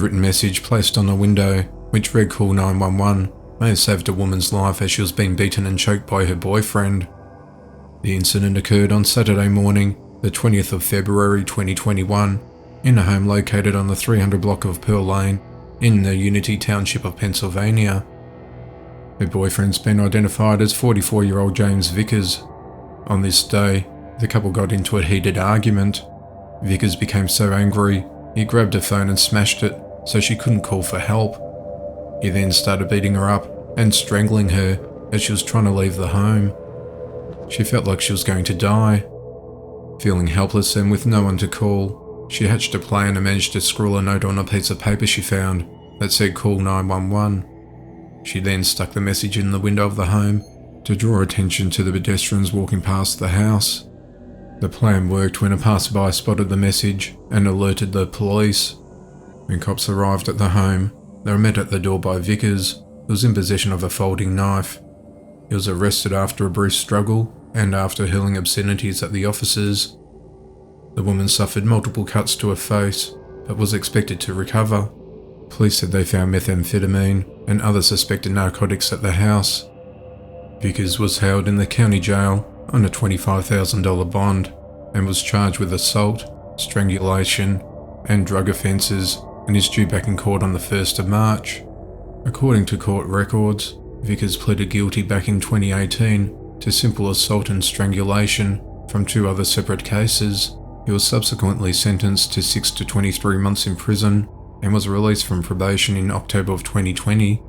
handwritten message placed on a window, which read "Call 911, may have saved a woman's life as she was being beaten and choked by her boyfriend." The incident occurred on Saturday morning, the 20th of February 2021, in a home located on the 300 block of Pearl Lane in the Unity Township of Pennsylvania. Her boyfriend's been identified as 44-year-old James Vickers. On this day, the couple got into a heated argument. Vickers became so angry, he grabbed her phone and smashed it so she couldn't call for help. He then started beating her up and strangling her as she was trying to leave the home. She felt like she was going to die. Feeling helpless and with no one to call, she hatched a plan and managed to scrawl a note on a piece of paper she found that said "Call 911. She then stuck the message in the window of the home to draw attention to the pedestrians walking past the house. The plan worked when a passerby spotted the message and alerted the police. When cops arrived at the home, they were met at the door by Vickers, who was in possession of a folding knife. He was arrested after a brief struggle and after hurling obscenities at the officers. The woman suffered multiple cuts to her face, but was expected to recover. Police said they found methamphetamine and other suspected narcotics at the house. Vickers was held in the county jail on a $25,000 bond and was charged with assault, strangulation, and drug offences, and is due back in court on the 1st of March. According to court records, Vickers pleaded guilty back in 2018 to simple assault and strangulation from 2 other separate cases. He was subsequently sentenced to 6 to 23 months in prison and was released from probation in October of 2020.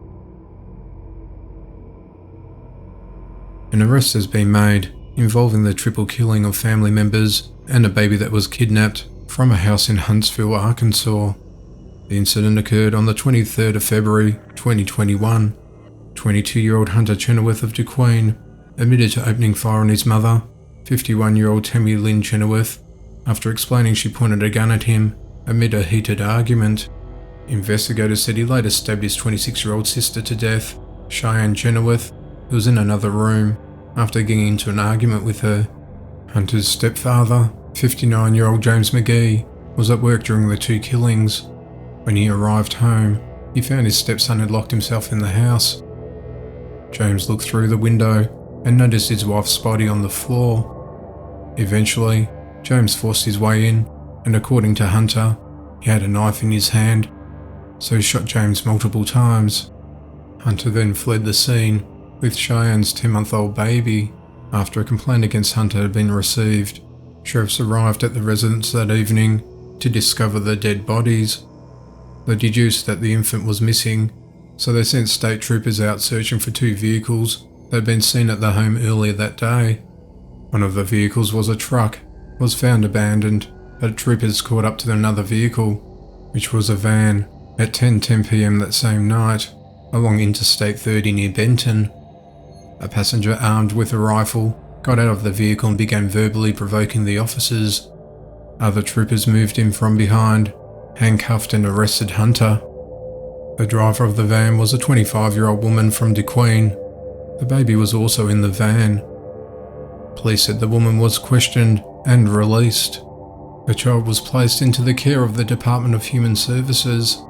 An arrest has been made involving the triple killing of family members and a baby that was kidnapped from a house in Huntsville, Arkansas. The incident occurred on the 23rd of February 2021. 22-year-old Hunter Chenoweth of DeQueen admitted to opening fire on his mother, 51-year-old Tammy Lynn Chenoweth, after explaining she pointed a gun at him amid a heated argument. Investigators said he later stabbed his 26-year-old sister to death, Cheyenne Chenoweth, who was in another room, after getting into an argument with her. Hunter's stepfather, 59-year-old James McGee, was at work during the 2 killings. When he arrived home, he found his stepson had locked himself in the house. James looked through the window and noticed his wife's body on the floor. Eventually, James forced his way in, and according to Hunter, he had a knife in his hand, so he shot James multiple times. Hunter then fled the scene with Cheyenne's 10-month-old baby. After a complaint against Hunter had been received, sheriffs arrived at the residence that evening to discover the dead bodies. They deduced that the infant was missing, so they sent state troopers out searching for 2 vehicles that had been seen at the home earlier that day. One of the vehicles was a truck, was found abandoned, but troopers caught up to another vehicle, which was a van, at 10:10 p.m. that same night, along Interstate 30 near Benton. A passenger armed with a rifle got out of the vehicle and began verbally provoking the officers. Other troopers moved in from behind, handcuffed and arrested Hunter. The driver of the van was a 25-year-old woman from DeQueen. The baby was also in the van. Police said the woman was questioned and released. The child was placed into the care of the Department of Human Services.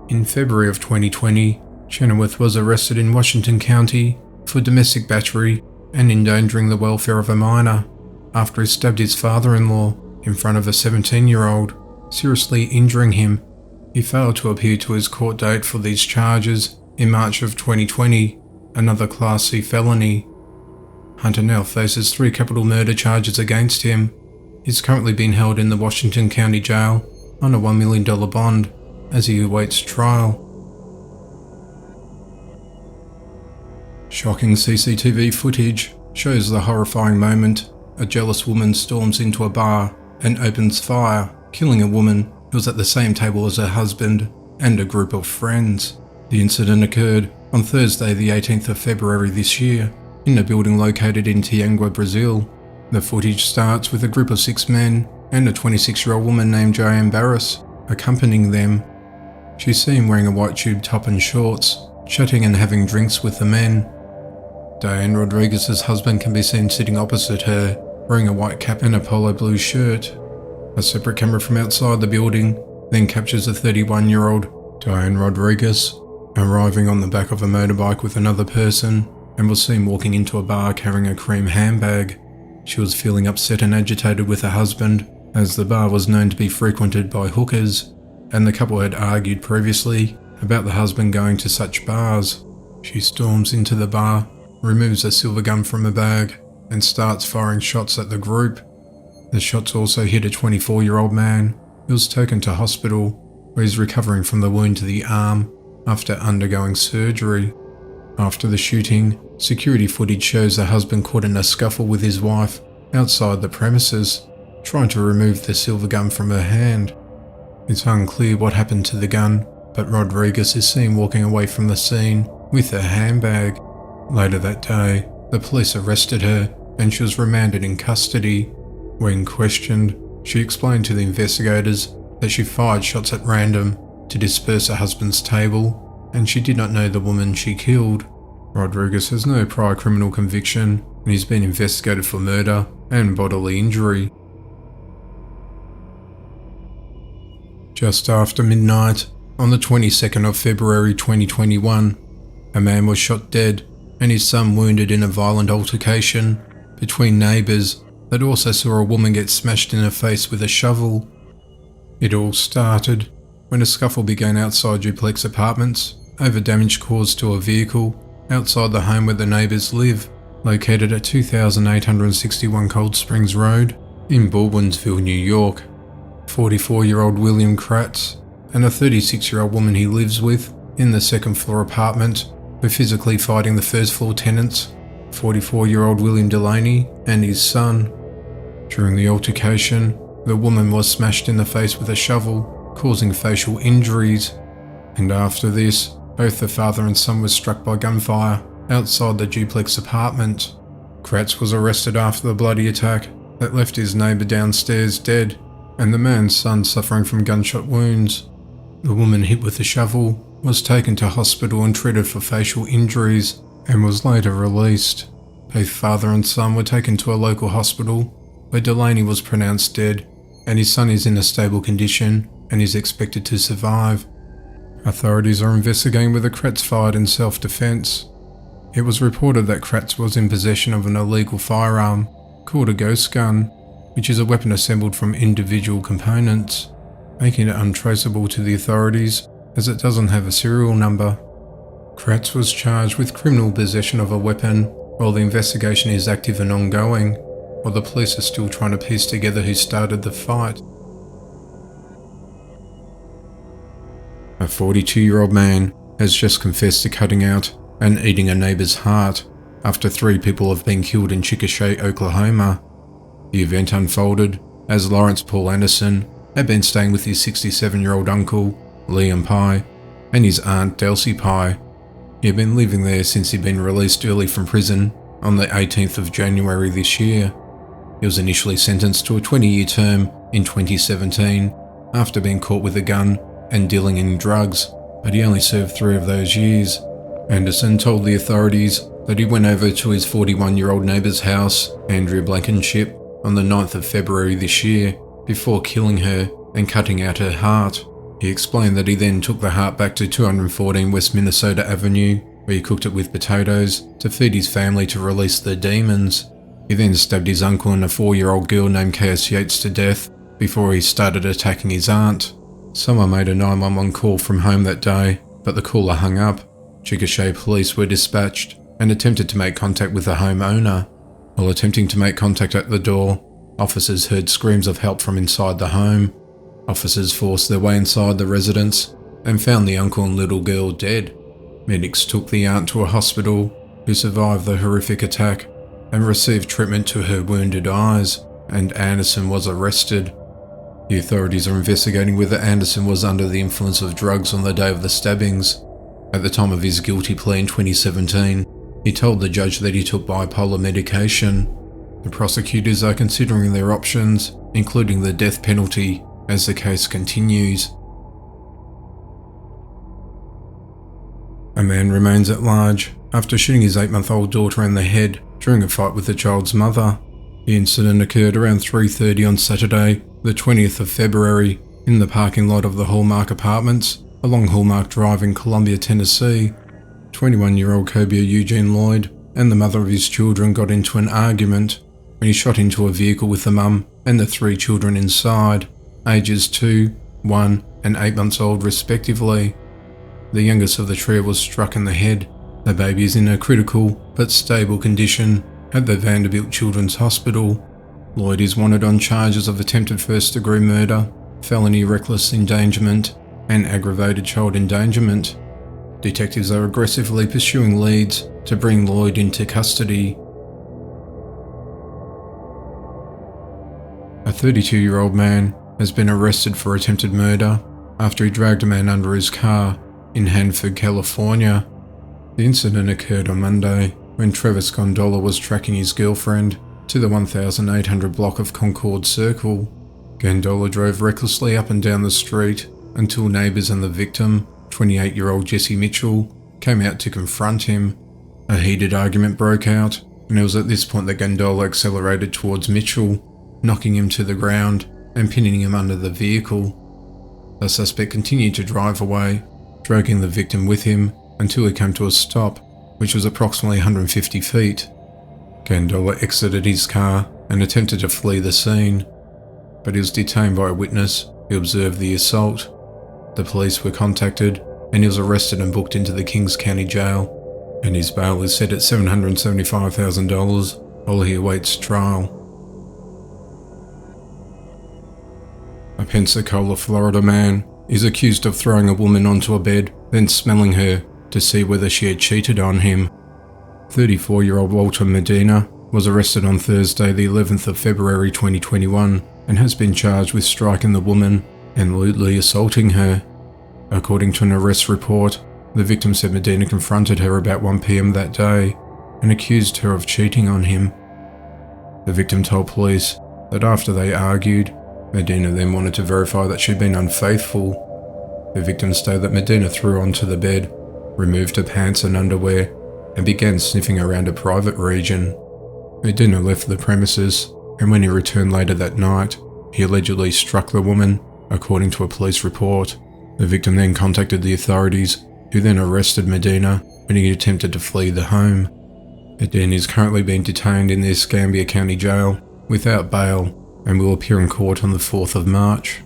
In February of 2020, Chenoweth was arrested in Washington County for domestic battery and endangering the welfare of a minor after he stabbed his father-in-law in front of a 17-year-old, seriously injuring him. He failed to appear to his court date for these charges in March of 2020, another Class C felony. Hunter now faces 3 capital murder charges against him. He's currently being held in the Washington County Jail on a $1 million bond as he awaits trial. Shocking CCTV footage shows the horrifying moment a jealous woman storms into a bar and opens fire, killing a woman who was at the same table as her husband and a group of friends. The incident occurred on Thursday the 18th of February this year in a building located in Tianguá, Brazil. The footage starts with a group of 6 men and a 26-year-old woman named Diane Barris accompanying them. She's seen wearing a white tube top and shorts, chatting and having drinks with the men. Diane Rodriguez's husband can be seen sitting opposite her, wearing a white cap and a polo blue shirt. A separate camera from outside the building then captures a 31-year-old, Diane Rodriguez, arriving on the back of a motorbike with another person, and was seen walking into a bar carrying a cream handbag. She was feeling upset and agitated with her husband, as the bar was known to be frequented by hookers, and the couple had argued previously about the husband going to such bars. She storms into the bar, removes a silver gun from a bag, and starts firing shots at the group. The shots also hit a 24-year-old man who was taken to hospital, where he's recovering from the wound to the arm after undergoing surgery. After the shooting, security footage shows the husband caught in a scuffle with his wife outside the premises, trying to remove the silver gun from her hand. It's unclear what happened to the gun, but Rodriguez is seen walking away from the scene with her handbag. Later that day, the police arrested her and she was remanded in custody. When questioned, she explained to the investigators that she fired shots at random to disperse her husband's table, and she did not know the woman she killed. Rodriguez has no prior criminal conviction and he's been investigated for murder and bodily injury. Just after midnight, on the 22nd of February 2021, a man was shot dead and his son wounded in a violent altercation between neighbours that also saw a woman get smashed in the face with a shovel. It all started when a scuffle began outside duplex apartments over damage caused to a vehicle outside the home where the neighbours live, located at 2861 Cold Springs Road in Baldwinsville, New York. 44-year-old William Kratz and a 36-year-old woman he lives with in the second floor apartment were physically fighting the first floor tenants, 44-year-old William Delaney and his son. During the altercation, the woman was smashed in the face with a shovel, causing facial injuries, and after this, both the father and son were struck by gunfire outside the duplex apartment. Kratz was arrested after the bloody attack that left his neighbour downstairs dead, and the man's son suffering from gunshot wounds. The woman hit with the shovel was taken to hospital and treated for facial injuries and was later released. Both father and son were taken to a local hospital where Delaney was pronounced dead, and his son is in a stable condition and is expected to survive. Authorities are investigating whether Kratz fired in self-defense. It was reported that Kratz was in possession of an illegal firearm called a ghost gun, which is a weapon assembled from individual components, making it untraceable to the authorities as it doesn't have a serial number. Kratz was charged with criminal possession of a weapon while the investigation is active and ongoing, while the police are still trying to piece together who started the fight. A 42-year-old man has just confessed to cutting out and eating a neighbour's heart after 3 people have been killed in Chickasha, Oklahoma. The event unfolded as Lawrence Paul Anderson had been staying with his 67-year-old uncle, Liam Pye, and his aunt, Delcy Pye. He had been living there since he'd been released early from prison on the 18th of January this year. He was initially sentenced to a 20-year term in 2017 after being caught with a gun and dealing in drugs, but he only served 3 of those years. Anderson told the authorities that he went over to his 41-year-old neighbour's house, Andrea Blankenship, on the 9th of February this year, before killing her and cutting out her heart. He explained that he then took the heart back to 214 West Minnesota Avenue, where he cooked it with potatoes to feed his family to release the demons. He then stabbed his uncle and a 4-year-old girl named K.S. Yates to death before he started attacking his aunt. Someone made a 911 call from home that day, but the caller hung up. Chickasha police were dispatched and attempted to make contact with the homeowner. While attempting to make contact at the door, officers heard screams of help from inside the home. Officers forced their way inside the residence and found the uncle and little girl dead. Medics took the aunt to a hospital, who survived the horrific attack and received treatment to her wounded eyes, and Anderson was arrested. The authorities are investigating whether Anderson was under the influence of drugs on the day of the stabbings. At the time of his guilty plea in 2017, he told the judge that he took bipolar medication. The prosecutors are considering their options, including the death penalty, as the case continues. A man remains at large after shooting his 8-month-old daughter in the head during a fight with the child's mother. The incident occurred around 3:30 on Saturday, the 20th of February, In the parking lot of the Hallmark Apartments, along Hallmark Drive in Columbia, Tennessee, 21-year-old Cobia Eugene Lloyd and the mother of his children got into an argument when he shot into a vehicle with the mum and the 3 children inside, ages 2, 1 and 8 months old respectively. The youngest of the trio was struck in the head. The baby is in a critical but stable condition at the Vanderbilt Children's Hospital. Lloyd is wanted on charges of attempted first-degree murder, felony reckless endangerment, and aggravated child endangerment. Detectives are aggressively pursuing leads to bring Lloyd into custody. A 32-year-old man has been arrested for attempted murder after he dragged a man under his car in Hanford, California. The incident occurred on Monday when Travis Gondola was tracking his girlfriend to the 1800 block of Concord Circle. Gondola drove recklessly up and down the street until neighbours and the victim, 28-year-old Jesse Mitchell, came out to confront him. A heated argument broke out, and it was at this point that Gondola accelerated towards Mitchell, knocking him to the ground and pinning him under the vehicle. The suspect continued to drive away, dragging the victim with him until he came to a stop, which was approximately 150 feet. Gondola exited his car and attempted to flee the scene, but he was detained by a witness who observed the assault. The police were contacted and he was arrested and booked into the Kings County Jail, and his bail is set at $775,000 while he awaits trial. A Pensacola, Florida man is accused of throwing a woman onto a bed, then smelling her to see whether she had cheated on him. 34-year-old Walter Medina was arrested on Thursday, the 11th of February 2021, and has been charged with striking the woman and lewdly assaulting her. According to an arrest report, the victim said Medina confronted her about 1 p.m. that day and accused her of cheating on him. The victim told police that after they argued, Medina then wanted to verify that she'd been unfaithful. The victim stated that Medina threw her onto the bed, removed her pants and underwear, and began sniffing around a private region. Medina left the premises, and when he returned later that night, he allegedly struck the woman, according to a police report. The victim then contacted the authorities, who then arrested Medina when he attempted to flee the home. Medina is currently being detained in the Escambia County Jail without bail and will appear in court on the 4th of March.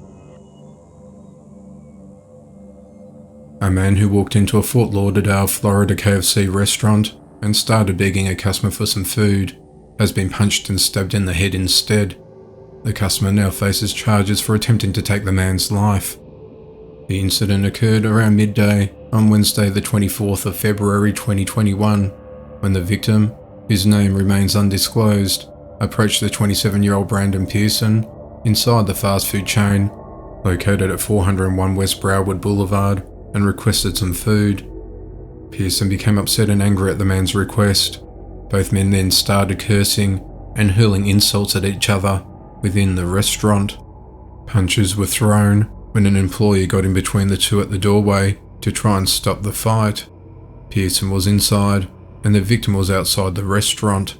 A man who walked into a Fort Lauderdale, Florida KFC restaurant and started begging a customer for some food has been punched and stabbed in the head instead. The customer now faces charges for attempting to take the man's life. The incident occurred around midday on Wednesday the 24th of February 2021, when the victim, whose name remains undisclosed, approached the 27-year-old Brandon Pearson inside the fast food chain located at 401 West Broward Boulevard and requested some food. Pearson became upset and angry at the man's request. Both men then started cursing and hurling insults at each other within the restaurant. Punches were thrown when an employee got in between the two at the doorway to try and stop the fight. Pearson was inside and the victim was outside the restaurant.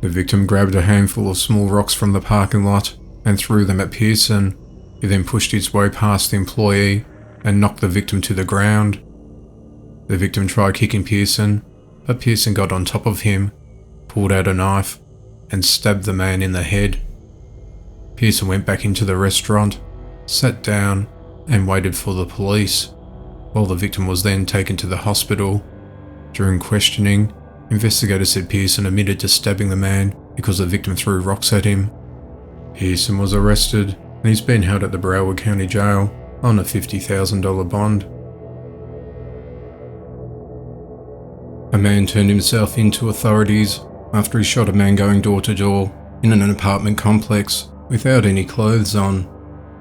The victim grabbed a handful of small rocks from the parking lot and threw them at Pearson, who then pushed his way past the employee and knocked the victim to the ground. The victim tried kicking Pearson, but Pearson got on top of him, pulled out a knife, and stabbed the man in the head. Pearson went back into the restaurant, sat down, and waited for the police, while the victim was then taken to the hospital. During questioning, investigators said Pearson admitted to stabbing the man because the victim threw rocks at him. Pearson was arrested and he's been held at the Broward County Jail on a $50,000 bond. A man turned himself in to authorities after he shot a man going door to door in an apartment complex without any clothes on.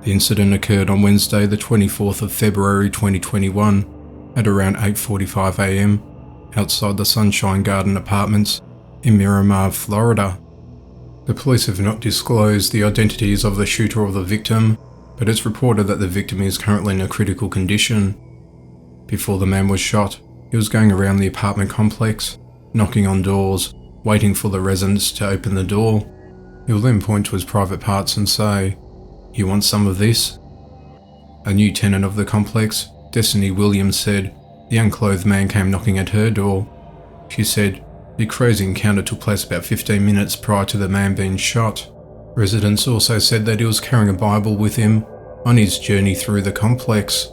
The incident occurred on Wednesday the 24th of February 2021 at around 8:45 a.m. outside the Sunshine Garden Apartments in Miramar, Florida. The police have not disclosed the identities of the shooter or the victim, but it's reported that the victim is currently in a critical condition. Before the man was shot, he was going around the apartment complex, knocking on doors, waiting for the residents to open the door. He will then point to his private parts and say, "You want some of this?" A new tenant of the complex, Destiny Williams, said the unclothed man came knocking at her door. She said the crazy encounter took place about 15 minutes prior to the man being shot. Residents also said that he was carrying a Bible with him on his journey through the complex.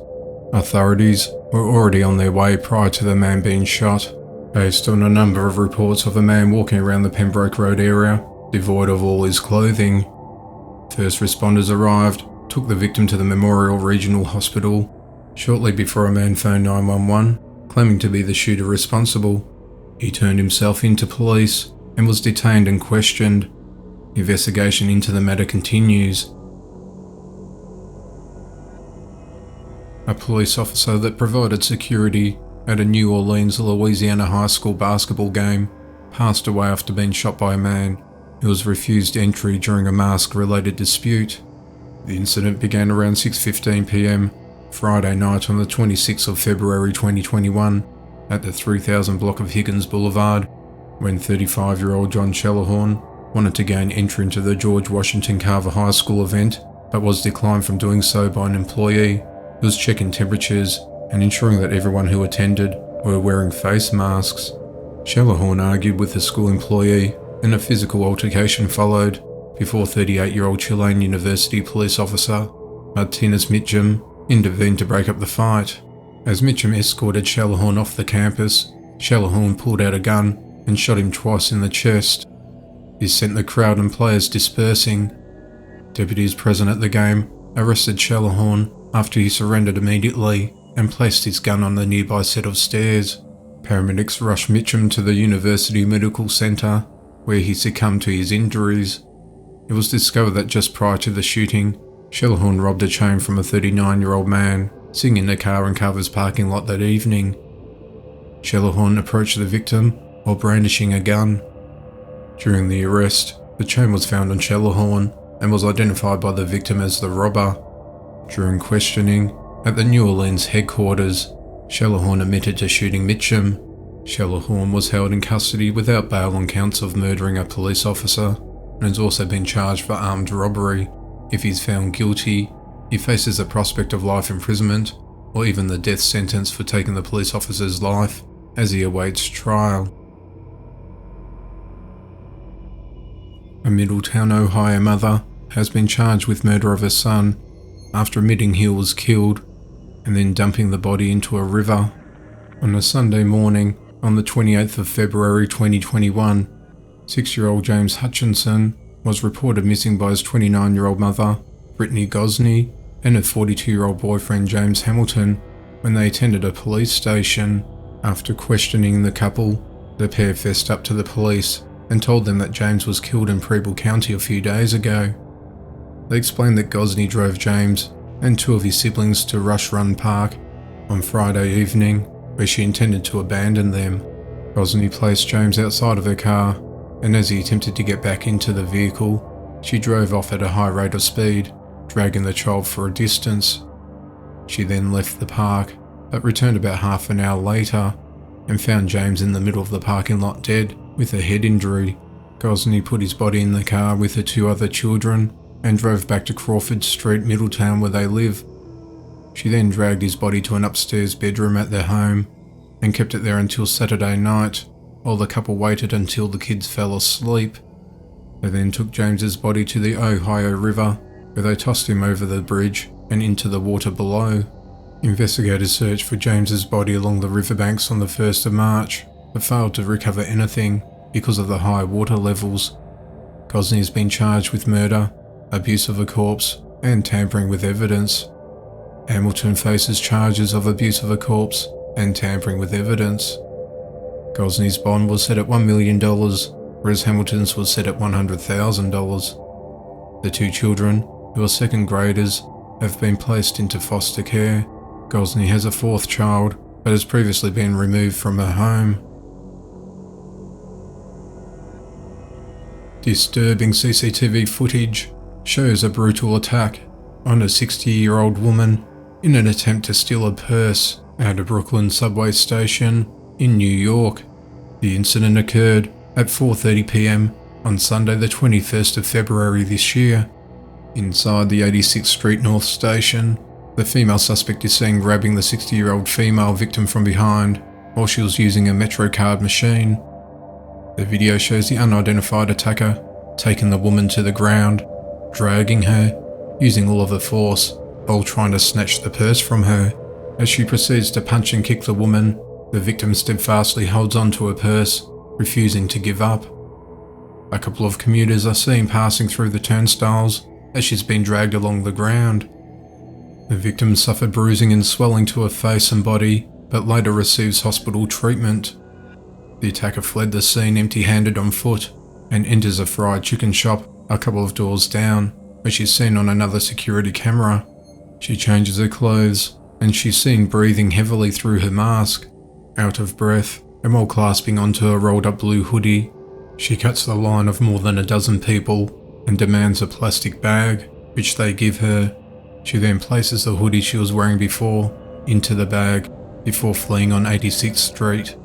Authorities were already on their way prior to the man being shot, based on a number of reports of a man walking around the Pembroke Road area, devoid of all his clothing. First responders arrived, took the victim to the Memorial Regional Hospital. Shortly before a man phoned 911, claiming to be the shooter responsible. He turned himself in to police and was detained and questioned. Investigation into the matter continues. A police officer that provided security at a New Orleans, Louisiana high school basketball game passed away after being shot by a man who was refused entry during a mask-related dispute. The incident began around 6:15 p.m. Friday night on the 26th of February 2021 at the 3000 block of Higgins Boulevard, when 35-year-old John Shellahorn wanted to gain entry into the George Washington Carver High School event, but was declined from doing so by an employee who was checking temperatures and ensuring that everyone who attended were wearing face masks. Shellahorn argued with the school employee and a physical altercation followed before 38-year-old Tulane University police officer Martinez Mitchum intervened to break up the fight. As Mitchum escorted Shellahorn off the campus, Shellahorn pulled out a gun and shot him twice in the chest. This sent the crowd and players dispersing. Deputies present at the game arrested Shellahorn after he surrendered immediately and placed his gun on the nearby set of stairs. Paramedics rushed Mitchum to the University Medical Center, where he succumbed to his injuries. It was discovered that just prior to the shooting, Shellahorn robbed a chain from a 39-year-old man sitting in the car in Carver's parking lot that evening. Shellahorn approached the victim while brandishing a gun. During the arrest, the chain was found on Shellahorn and was identified by the victim as the robber. During questioning at the New Orleans headquarters, Shellahorn admitted to shooting Mitchum. Shellahorn was held in custody without bail on counts of murdering a police officer and has also been charged for armed robbery. If he's found guilty, he faces the prospect of life imprisonment or even the death sentence for taking the police officer's life as he awaits trial. A Middletown, Ohio mother has been charged with murder of her son after admitting he was killed and then dumping the body into a river. On a Sunday morning, on the 28th of February 2021, 6-year-old James Hutchinson was reported missing by his 29-year-old mother, Brittany Gosney, and her 42-year-old boyfriend, James Hamilton, when they attended a police station. After questioning the couple, the pair fessed up to the police and told them that James was killed in Preble County a few days ago. They explained that Gosney drove James and two of his siblings to Rush Run Park on Friday evening, where she intended to abandon them. Gosney placed James outside of her car, and as he attempted to get back into the vehicle, she drove off at a high rate of speed, dragging the child for a distance. She then left the park, but returned about half an hour later and found James in the middle of the parking lot dead with a head injury. Gosney put his body in the car with her two other children and drove back to Crawford Street, Middletown, where they live. She then dragged his body to an upstairs bedroom at their home and kept it there until Saturday night, while the couple waited until the kids fell asleep. They then took James's body to the Ohio River, where they tossed him over the bridge and into the water below. Investigators searched for James's body along the riverbanks on the 1st of March, but failed to recover anything because of the high water levels. Gosney has been charged with murder, abuse of a corpse, and tampering with evidence. Hamilton faces charges of abuse of a corpse and tampering with evidence. Gosney's bond was set at $1 million, whereas Hamilton's was set at $100,000. The two children, who are second graders, have been placed into foster care. Gosney has a fourth child, but has previously been removed from her home. Disturbing CCTV footage shows a brutal attack on a 60-year-old woman in an attempt to steal a purse at a Brooklyn subway station in New York. The incident occurred at 4:30 p.m. on Sunday the 21st of February this year. Inside the 86th Street North station, The female suspect is seen grabbing the 60-year-old female victim from behind while she was using a MetroCard machine. The video shows the unidentified attacker taking the woman to the ground, dragging her, using all of her force while trying to snatch the purse from her. As she proceeds to punch and kick the woman, the victim steadfastly holds onto her purse, refusing to give up. A couple of commuters are seen passing through the turnstiles as she's been dragged along the ground. The victim suffered bruising and swelling to her face and body, but later receives hospital treatment. The attacker fled the scene empty-handed on foot and enters a fried chicken shop a couple of doors down, where she's seen on another security camera. She changes her clothes, and she's seen breathing heavily through her mask, out of breath, and while clasping onto a rolled-up blue hoodie. She cuts the line of more than a dozen people and demands a plastic bag, which they give her. She then places the hoodie she was wearing before into the bag before fleeing on 86th Street.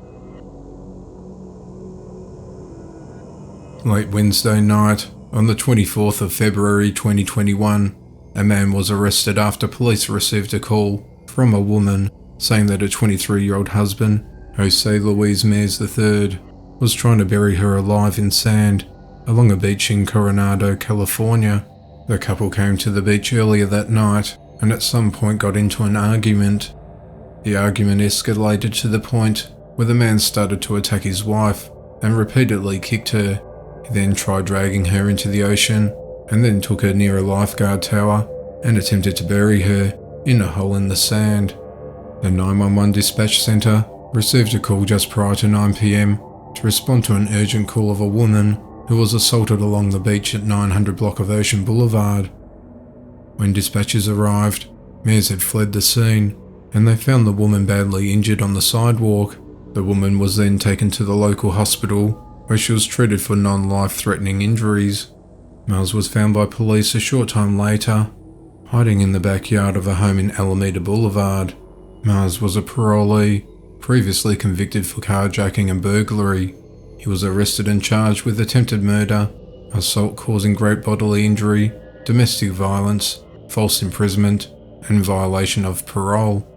Late Wednesday night, on the 24th of February 2021, a man was arrested after police received a call from a woman saying that her 23-year-old husband, Jose Luis Mears III, was trying to bury her alive in sand along a beach in Coronado, California. The couple came to the beach earlier that night and at some point got into an argument. The argument escalated to the point where the man started to attack his wife and repeatedly kicked her. He then tried dragging her into the ocean and then took her near a lifeguard tower and attempted to bury her in a hole in the sand. The 911 dispatch centre received a call just prior to 9 PM to respond to an urgent call of a woman who was assaulted along the beach at 900 block of Ocean Boulevard. When dispatchers arrived, Mears had fled the scene and they found the woman badly injured on the sidewalk. The woman was then taken to the local hospital where she was treated for non-life-threatening injuries. Mears was found by police a short time later, hiding in the backyard of a home in Alameda Boulevard. Mears was a parolee, previously convicted for carjacking and burglary. He was arrested and charged with attempted murder, assault causing great bodily injury, domestic violence, false imprisonment, and violation of parole.